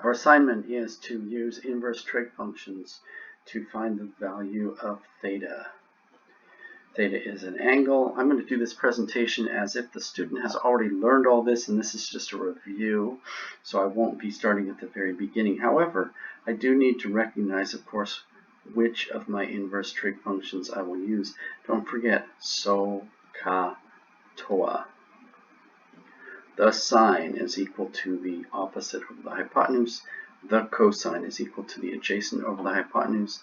Our assignment is to use inverse trig functions to find the value of theta. Theta is an angle. I'm going to do this presentation as if the student has already learned all this, and this is just a review, so I won't be starting at the very beginning. However, I do need to recognize, of course, which of my inverse trig functions I will use. Don't forget SO, CA, TOA. The sine is equal to the opposite over the hypotenuse. The cosine is equal to the adjacent over the hypotenuse.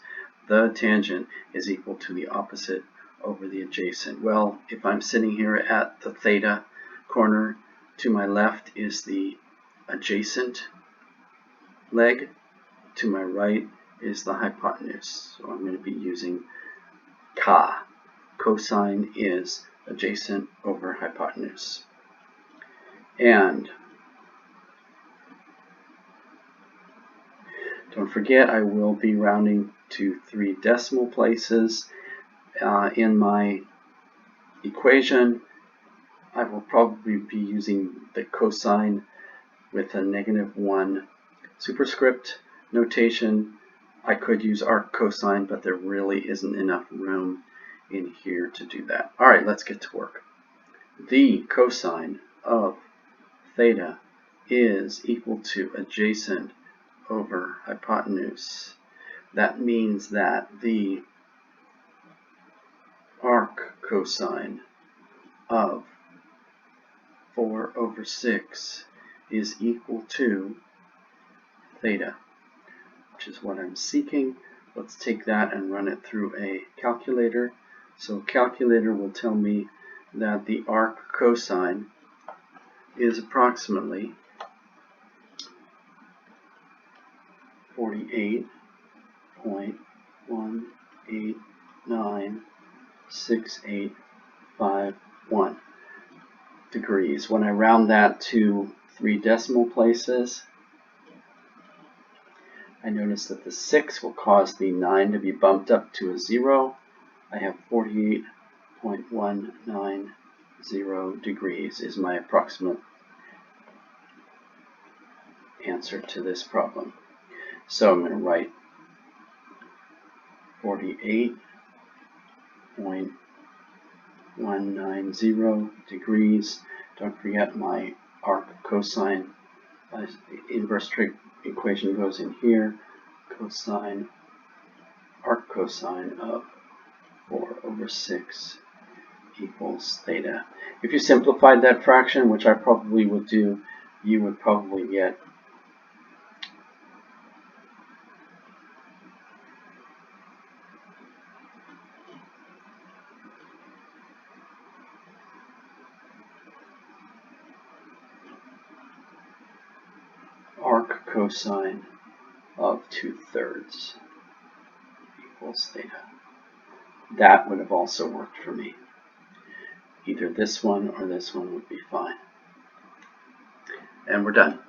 The tangent is equal to the opposite over the adjacent. Well, if I'm sitting here at the theta corner, to my left is the adjacent leg. To my right is the hypotenuse. So I'm going to be using CA. Cosine is adjacent over hypotenuse. And don't forget, I will be rounding to 3 decimal places in my equation. I will probably be using the cosine with a -1 superscript notation. I could use arc cosine, but there really isn't enough room in here to do that. All right, let's get to work. The cosine of theta is equal to adjacent over hypotenuse. That means that the arc cosine of 4/6 is equal to theta, which is what I'm seeking. Let's take that and run it through a calculator. So calculator will tell me that the arc cosine is approximately 48.1896851 degrees. When I round that to 3 decimal places, I notice that the 6 will cause the 9 to be bumped up to a 0. I have 48.190 degrees is my approximate answer to this problem. So I'm going to write 48.190 degrees. Don't forget my arc cosine. The inverse trig equation goes in here. Cosine, arc cosine of 4/6 equals theta. If you simplified that fraction, which I probably would do, you would probably get arc cosine of 2/3 equals theta. That would have also worked for me. Either this one or this one would be fine. And we're done.